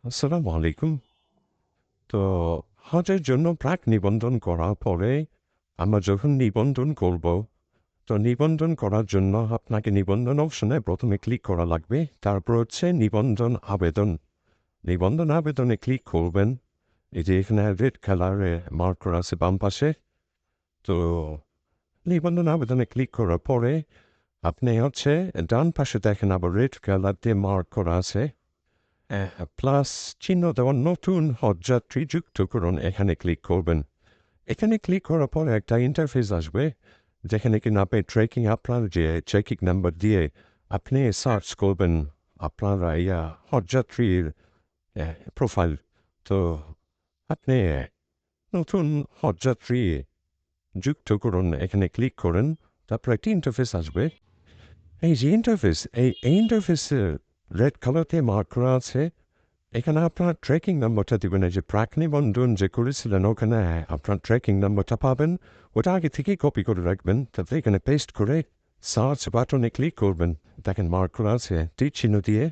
আসসালামু আলাইকুম। তো হজের জন্য প্রাক নিবন্ধন করার পরে আমরা যখন নিবন্ধন করব, তো নিবন্ধন করার জন্য আপনাকে নিবন্ধন অপশনে প্রথমে ক্লিক করা লাগবে। তারপর হচ্ছে নিবন্ধন আবেদন। নিবন্ধন আবেদনে ক্লিক করবেন। এই যে এখানে রেড কালারে মার্ক করা আছে বাম পাশে। তো নিবন্ধন আবেদনে ক্লিক করার পরে আপনি হচ্ছে ডান পাশে দেখেন আবার রেড কালার দিয়ে মার্ক করা আছে প্লাস চিহ্ন দেওয়া নতুন হজযাত্রী যুক্ত করুন, এখানে ক্লিক করবেন। এখানে ক্লিক করার পরে একটা ইন্টারফেস আসবে যেখানে কিনা আপনি ট্রেকিং আপনার যে ট্রেকিং নাম্বার দিয়ে আপনি সার্চ করবেন আপনার হজযাত্রীর প্রোফাইল। তো আপনি নতুন হজযাত্রী যুক্ত করুন, এখানে ক্লিক করেন। তারপর একটি ইন্টারফেস আসবে। এই যে ইন্টারফেস, এই ইন্টারফেসের রেড কালারতে মার্ক করা আছে। এখানে আপনার ট্র্যাকিং নাম্বারটা দিবেন। এই যে প্রাক নিবন্ধন যে করেছিলেন ওখানে আপনার ট্র্যাকিং নাম্বারটা পাবেন। ওটা আগে থেকেই কপি করে রাখবেন। তারপরে এখানে পেস্ট করে সার্চ বাটনে ক্লিক করবেন। দেখেন মার্ক করা আছে তীর চিহ্ন দিয়ে।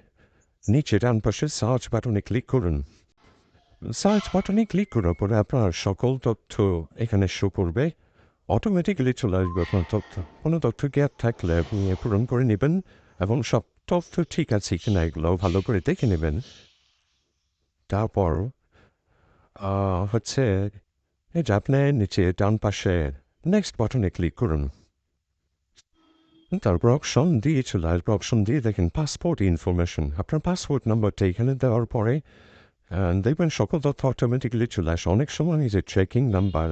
নিচে ডান পাশে সার্চ বাটনে ক্লিক করুন। সার্চ বাটনে ক্লিক করার পরে আপনার সকল তথ্য এখানে শো করবে। অটোমেটিক্যালি চলে আসবে আপনার তথ্য। কোনো তথ্য গ্যাপ থাকলে আপনি পূরণ করে নেবেন এবং সব তথ্য ঠিক আছে কিনা এগুলো ভালো করে দেখে নেবেন। তারপর হচ্ছে এই যে আপনি নিচে ডান পাশে নেক্সট বাটনে ক্লিক করুন। তারপর অপশন দিয়ে চলে আসবে। অপশন দিয়ে দেখেন পাসপোর্ট ইনফরমেশন। আপনার পাসপোর্ট নাম্বারটা এখানে দেওয়ার পরে দেখবেন সকল তথ্য অটোমেটিক্যালি চলে আসে। অনেক সময় এই যে ট্রেকিং নাম্বার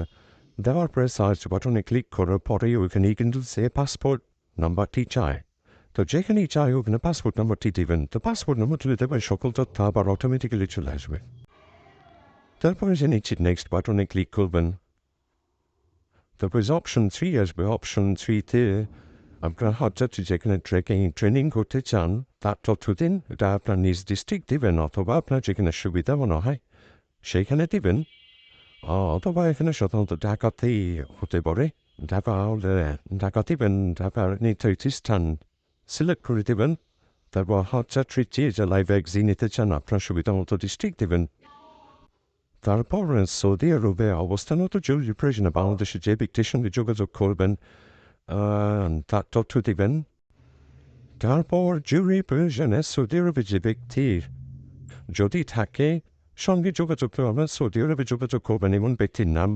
দেওয়ার পরে সার্চ বাটনে ক্লিক করার পরেই ওইখানেই কিন্তু সে পাসপোর্ট নাম্বারটি চায়। তো যেখানেই চায় ওখানে পাসপোর্ট নাম্বারটি দেবেন। তো পাসপোর্ট নাম্বার তুলে দেবেন, সকল তথ্য আবার অটোমেটিক্যালি চলে আসবে। তারপরে যে নিচে নেক্সট বাটনে ক্লিক করবেন। তারপরে অপশন 3 আসবে। অপশন 3-তে আপনার হজযাত্রী যেখানে ট্রেনিং করতে চান তার তথ্য দিন। এটা আপনার নিজ ডিস্ট্রিক্ট দিবেন অথবা আপনার যেখানে সুবিধা মনে হয় সেইখানে দিবেন। অথবা এখানে সাধারণত ঢাকাতেই হতে পারে। ঢাকা হলে ঢাকা দিবেন। ঢাকার নির্ধারিত স্থান সিলেক্ট করে দেবেন। তারপর হজযাত্রী যে জেলায় ভ্যাকসিন নিতে চান আপনার সুবিধা মতো ডিস্ট্রিক্ট দেবেন। তারপর সৌদি আরবে অবস্থানরত জরুরি প্রয়োজনে বাংলাদেশের যে ব্যক্তির সঙ্গে যোগাযোগ করবেন তার তথ্য দিবেন। তারপর জরুরি প্রয়োজনে সৌদি আরবে যে ব্যক্তির যদি থাকে সঙ্গে যোগাযোগ করবেন, সৌদি আরবে যোগাযোগ করবেন এমন ব্যক্তির নাম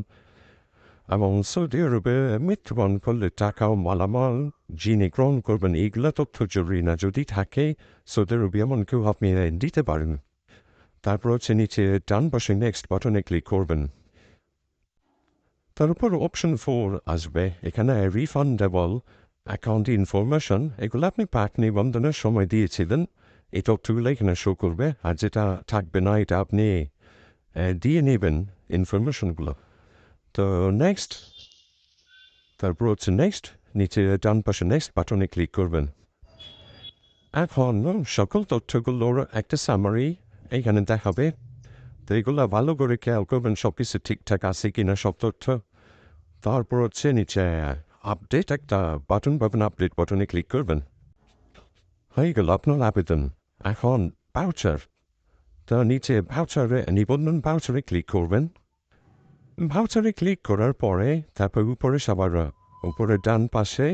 এবং সৌদি আরবে মৃত্যুবরণ করলে টাকা ও মালামাল যিনি গ্রহণ করবেন এইগুলো তথ্য জরুরি না। যদি থাকে সৌদি আরবে এমন কেউ আপনি দিতে পারেন। তারপর হচ্ছে নিচে ডান পাশে নেক্সট বাটনে ক্লিক করবেন। তার উপর অপশন 4 আসবে। এখানে রিফান্ডেবল অ্যাকাউন্ট ইনফরমেশন এগুলো আপনি প্যাক নিবন্ধনের সময় দিয়েছিলেন। এই তথ্যগুলো এখানে শো করবে। আর যেটা থাকবে না এটা আপনি দিয়ে নেবেন ইনফরমেশনগুলো। তো নেক্সট, তারপর হচ্ছে নেক্সট, নিচে ডান পাশে নেক্সট বাটনে ক্লিক করবেন। এখন সকল তথ্যগুলোর একটা সামারি এখানে দেখাবে। তো এগুলো ভালো করে খেয়াল করবেন সব কিছু ঠিকঠাক আছে কিনা সব তথ্য। তারপর হচ্ছে নিচে আপডেট একটা বাটন পাবেন, আপডেট বাটনে ক্লিক করবেন। হয়ে গেল আপনার আবেদন। এখন ভাউচার। তো নিচে ভাউচারে নিবন্ধন ভাউচারে ক্লিক করবেন। ভাউচারে ক্লিক করার পরে তারপর উপরে সবার উপরে ডান পাশে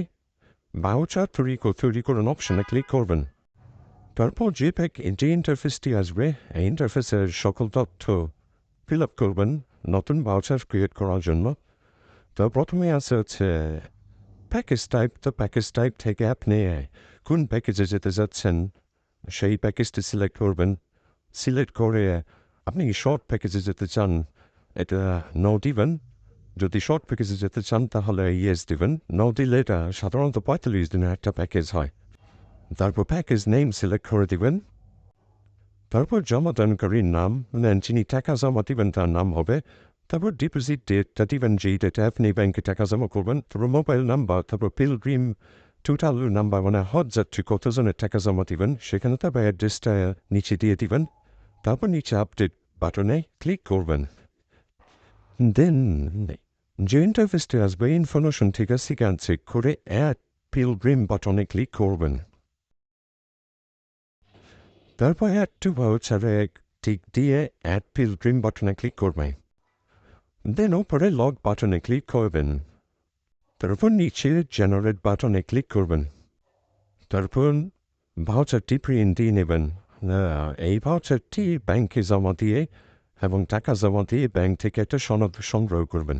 ভাউচার তৈরি করুন অপশনে ক্লিক করবেন। তারপর যে ইন্টারফেসটি আসবে এই ইন্টারফেসের সকল তথ্য ফিল আপ করবেন নতুন ভাউচার ক্রিয়েট করার জন্য। তো প্রথমে আছে হচ্ছে প্যাকেজ টাইপ। তো প্যাকেজ টাইপ থেকে আপনি কোন প্যাকেজে যেতে যাচ্ছেন সেই প্যাকেজটি সিলেক্ট করবেন। সিলেক্ট করে আপনি শর্ট প্যাকেজে যেতে চান এটা নো দিবেন। যদি শর্ট প্যাকেজে যেতে চান তাহলে ইয়েস দিবেন। নো দিলে এটা সাধারণত 45 দিনের একটা প্যাকেজ হয়। তারপর প্যাকেজ নেম সিলেক্ট করে দিবেন। তারপর জমাদানকারীর নাম যিনি টাকা জমা দিবেন তার নাম হবে। তারপর ডিপোজিট ডেটটা দিবেন যেই ডেটে আপনি ব্যাংকে টাকা জমা করবেন। তারপর মোবাইল নাম্বার, তারপর পিলগ্রিম টোটাল নাম্বার মানে হজযাত্রী কতজনের টাকা জমা দিবেন সেখানে তারপর অ্যাড্রেসটা নিচে দিয়ে দিবেন। তারপর নিচে আপডেট বাটনে ক্লিক করবেন। দেন যে ইন্টারফেসটি আসবে ইনফরমেশন ঠিক আছে সেখান চেক করে অ্যাড পিলগ্রিম বাটনে ক্লিক করবেন। তারপর অ্যাড টু ভাউচারে টিক দিয়ে অ্যাড পিলগ্রিম বাটনে ক্লিক করবেন। দেন ওপরে লগ বাটনে ক্লিক করবেন। তারপর নিচে জেনারেট বাটনে ক্লিক করবেন। তারপর ভাউচারটি প্রিন্ট দিয়ে নেবেন। এই ভাউচারটি ব্যাংকে জমা দিয়ে এবং টাকা জমা দিয়ে ব্যাংক থেকে একটা সনদ সংগ্রহ করবেন।